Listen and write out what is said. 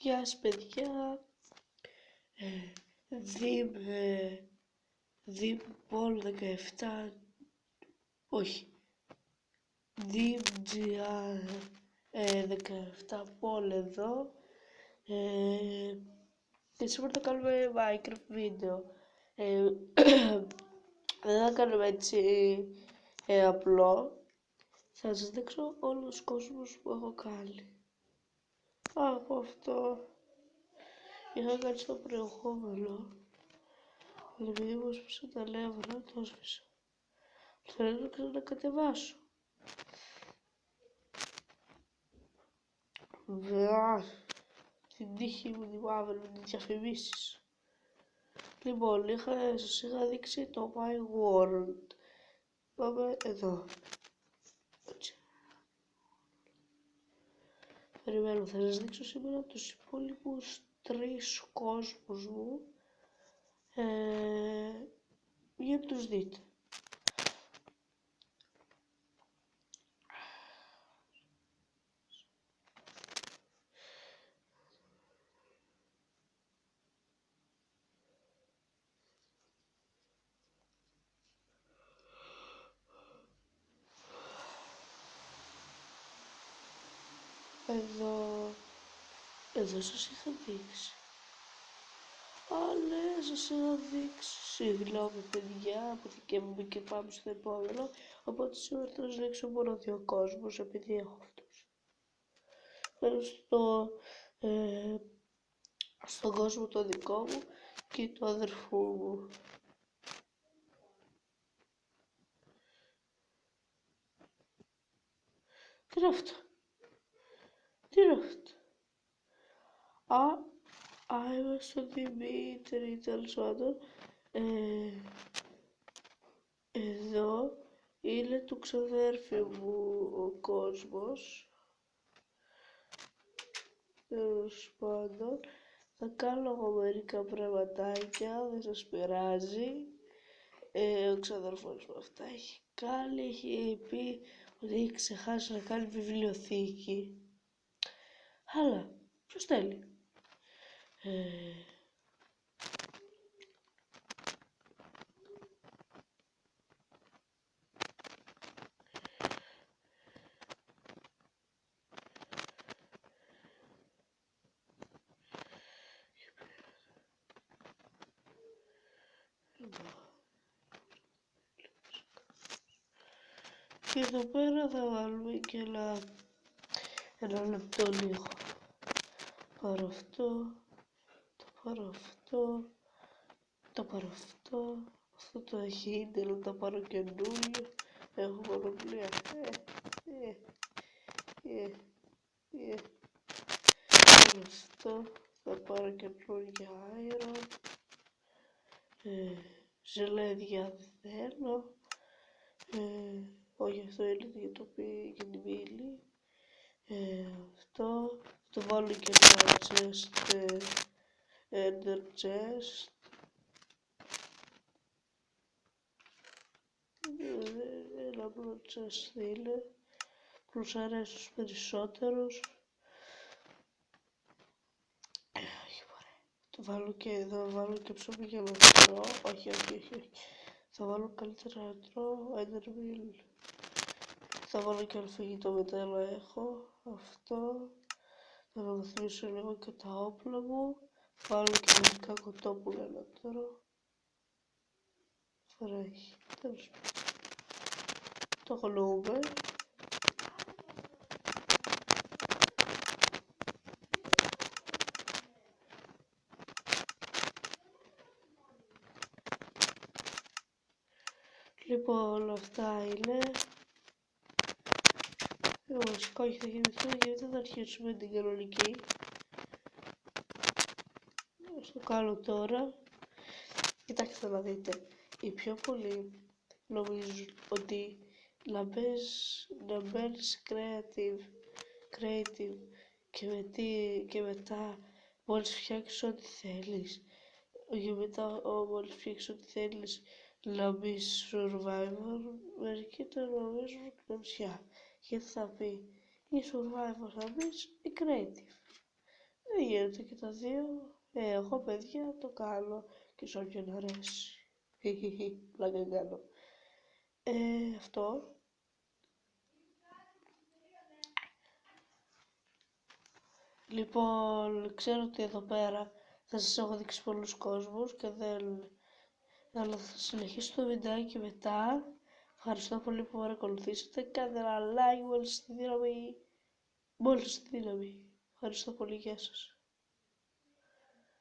Γεια σας παιδιά, Δήμ, Δήμ Πολ 17, όχι, Δήμ GR 17 Πολ εδώ και σήμερα θα κάνουμε Minecraft βίντεο. Δεν θα κάνουμε έτσι απλό, θα σας δείξω όλους τους κόσμους που έχω κάνει. Από αυτό είχα κάνει στο προηγούμενο, αλλά επειδή μου έσπασε τα νεύρα, το έσβησα. Θέλω να ξανακατεβάσω. Βέβαια, την τύχη μου τη μαύρη με τις διαφημίσεις. Λοιπόν, σας είχα δείξει το My World. Πάμε εδώ. Έτσι. Περιμένω, θα σας δείξω σήμερα τους υπόλοιπους 3 κόσμους μου για να τους δείτε. Εδώ σας είχα δείξει. Ναι, σας είχα δείξει. Συγγνώμη παιδιά, αποθηκεύομαι και πάμε στο επόμενο. Οπότε σήμερα θα σας δείξω μόνο 2 κόσμους, επειδή έχω αυτούς. Στον κόσμο το δικό μου και του αδερφού μου. Τι είναι αυτό? Τι είναι αυτό? Είμαι στον Δημήτρη, τέλος πάντων. Εδώ είναι του ξαδέρφη μου ο κόσμος. Τέλος πάντων, θα κάνω εγώ μερικά πραγματάκια, δεν σας πειράζει. Ο ξαδέρφος μου αυτά έχει κάνει, έχει πει ότι έχει ξεχάσει να κάνει βιβλιοθήκη. Αλλά, ποιος θέλει? Και εδώ πέρα θα βάλουμε και ένα λεπτό λίγο. Πάρω αυτό, το πάρω αυτό, το πάρω αυτό το έχει, θέλω να το πάρω καινούριο, έχω μονοπλία. Αυτό, θα πάρω καινούργια iron, ζελέδια δεν θέλω, όχι αυτό είναι για το για την πύλη. Αυτό, το βάλω και ένα chest, ender chest. Ένα απλό chest είναι, τους αρέσει τους περισσότερους. Το βάλω και εδώ, βάλω και ψωμί για να τρώω, όχι. Θα βάλω καλύτερα να τρώω, ender meal. Θα βάλω και αλφαγητό μετά να έχω αυτό. Θα αναβαθμίσω λίγο και τα όπλα μου. Θα βάλω και μερικά κοτόπουλα να τρώω. Φρέχει, τέλος πάντων. Το χωνούμε. Λοιπόν, όλα αυτά είναι. Βασικά όχι, θα γεννηθούμε γιατί δεν θα αρχίσουμε την κανονική. Στο κάνω τώρα. Κοιτάξτε να δείτε. Οι πιο πολλοί νομίζουν ότι να μπαίνεις creative και μετά μόλις φτιάξεις ό,τι θέλεις. Και μετά μόλις φτιάξεις ό,τι θέλεις να μπεις survivor, μερικοί το νομίζουν κλωτσιά. Γιατί θα πει ή survivor θα μπεις ή creative. Δεν γίνεται και τα δύο. Εγώ παιδιά το κάνω και σε όποιον αρέσει. Πλάκα κάνω. Αυτό. Λοιπόν, ξέρω ότι εδώ πέρα θα σας έχω δείξει πολλούς κόσμους και δεν... Αλλά θα συνεχίσω το βιντεάκι μετά. Ευχαριστώ πολύ που με παρακολουθήσατε. Κάντε ένα like μόλις στη δύναμη. Ευχαριστώ πολύ, γεια σας.